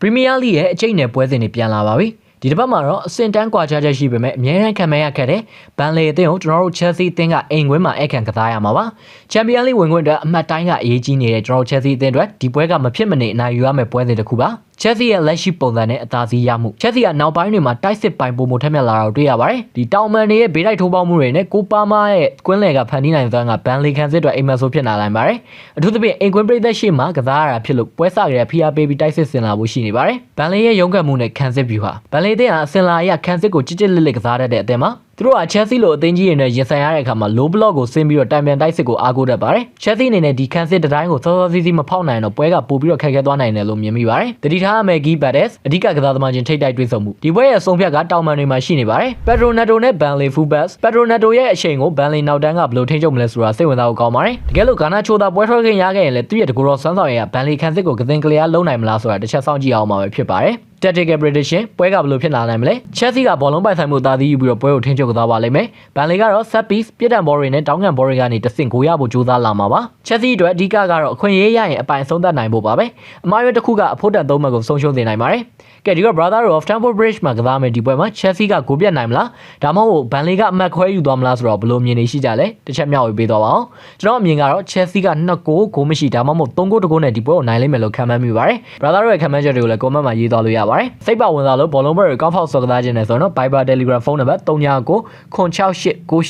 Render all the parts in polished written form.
Premier League ရဲ့အကျိတ်နယ်ပွဲစဉ်တွေပြန်လာပါပြီဒီတစ်ပတ်မှာတော့အဆင့်တန်းကွာခြားချက်ရှိပေမဲ့အများအားခံမရခဲ့တဲ့ဘန်လေအသင်းကိုကျွန်တော်တို့ Chelsea အသင်းကအိမ်ကွင်းမှာအခန့်ကစားရမှာပါ Champions League ဝင်ခွင့်အတွက်အမှတ်တိုင်းကအရေးကြီးနေတဲ့ကျွန်တော်တို့ Chelsea အသင်းအတွက်ဒီပွဲကမဖြစ်မနေအနိုင်ယူရမယ့်ပွဲစဉ်တစ်ခုပါChelsea ရဲ့လက်ရှိပုံစံနဲ့အသာစီးရမှု Chelsea ကနောက်ပိုင်းတွေမှာတိုက်စစ်ပိုင်ပုံမထက်မြက်လာတာကိုတွေ့ရပါတယ်ဒီတောင်မန်တွေရဲ့ဘေးတိုက်ထိုးပေါက်မှုတွေနဲ့ကိုပါမာရဲ့ကွင်းလယ်ကဖန်တီးနိုင်စွမ်းကဘန်လီခံစစ်အတွက်အိမ်မက်ဆိုဖြစ်လာနိုင်ပါတယ်အထူးသဖြင့်အိမ်ကွင်းပရိသတ်ရှိမှကစားရတာဖြစ်လို့ပွဲစကြတဲ့ဖိအားပေးပြီးတိုက်စစ်ဆင်လာဖို့ရှိနေပါတယ်ဘန်လီရဲ့ရုန်းကန်မှုနဲ့ခံစစ်ဗျူဟာဘန်လီအသင်းဟာအစင်လာရခံစစ်ကိုကြစ်ကြစ်လစ်လစ်ကစားတတ်တဲ့အသင်းမှာသူတို့က Chelsea လိုအသင်းကြီးတွေနဲ့ရင်ဆိုင်ရတဲ့အခါမှာ low block ကိုဆင်းပြီးတော့တိုင်ပြန်တိုက်စစ်ကိုအားကိုးတတ်ပါတယ်။ Chelsea အနေနဲ့ဒီခံစစ်တိုင်းကိုစောစောစီးစီးမဖောက်နိုင်တော့ပွဲကပို့ပြီးတော့ခက်ခဲသွားနိုင်တယ်လို့မြင်မိပါတယ်။တတိထားအမယ်ဂီဘတ်ဒက်စ်အဓိကကစားသမားချင်းထိပ်တိုက်တွေ့ဆုံမှုဒီပွဲရဲ့ဆုံးဖြတ်ကတောင်မန်တွေမှာရှိနေပါတယ်။ Pedro Neto နဲ့ Burnley fullbacks Pedro Neto ရဲ့အချိန်ကို Burnley နောက်တန်းကဘယ်လိုထိန်းချုပ်မလဲဆိုတာစိတ်ဝင်စားဖို့ကောင်းပါတယ်။တကယ်လို့ Ghana ချိုသာပွဲထွက်ခင်ရခဲ့ရင်လည်းသူ့ရဲ့တကူတော်ဆွမ်းဆောင်ရည်က Burnley ခံစစ်ကိုကစင်ကလျားလုံးနိုင်မလားဆိုတာတစ်ချက်စောင့်ကြည့်အောင်ပါပဲဖြစ်ပါတယ်။ Tactical prediction ပွဲကဘယ်လိုဖြစ်လာနိုင်မလဲ Chelsea ကဘောလုံးပိုင်ဆိုင်မှုအသာစီးယူပြီးတော့ပွဲကိုထိန်းချုပ်ကစားပါလိမ့်မယ်။ Burnley ကတော့ set piece ပြစ်ဒဏ်ဘောတွေနဲ့တောင်းကန်ဘောတွေကနေတဆင့်ဂိုးရဖို့ကြိုးစားလာမှာပါ။ Chelsea အတွက်အဓိကကတော့အခွင့်အရေးရရင်အပိုင်ဆုံးသက်နိုင်ဖို့ပါပဲ။အမှားရွက်တစ်ခုကအဖို့တန်သုံးမှတ်ကိုဆုံးရှုံးစေနိုင်ပါတယ်။ကဲဒီက Brother of Stamford Bridge မှာကစားမယ်ဒီပွဲမှာ Chelsea ကဂိုးပြတ်နိုင်မလားဒါမှမဟုတ် Burnley ကအမှတ်ခွဲယူသွားမလားဆိုတော့ဘယ်လိုမြင်နေရှိကြလဲတစ်ချက်မျှဝေပေးသွားပါအောင်ကျွန်တော်အမြင်ကတော့ Chelsea က2ဂိုးမရှိဒါမှမဟုတ်3ဂိုး1ဂိုးနဲ့ဒီပွဲကိုနိုင်လိမ့်မယ်လို့ခန့်မှန်းမိပါတယ်။ Brother ရဲ့ခန့်မှန်းချက်တွေကိုလည်း comment မှာရေးသွားလို့ရပါတယ်။စိတ်ပါဝင်စားလို့ဘောလုံးပွဲတွေကောက်ဖောက်စော်ကစားခြင်းနဲ့ဆိုတော့ Viber Telegram ဖုန်းနံပါတ်399689888455ကို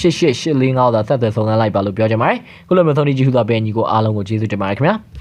သာဆက်သွယ်ဆောင်ရွက်လိုက်ပါလို့ပြောချင်ပါတယ်။ခုလိုမျိုးသုံးနည်းကြည့်ထူသွားပေးညီကိုအားလုံးကိုကျေးဇူးတင်ပါတယ်ခင်ဗျာ။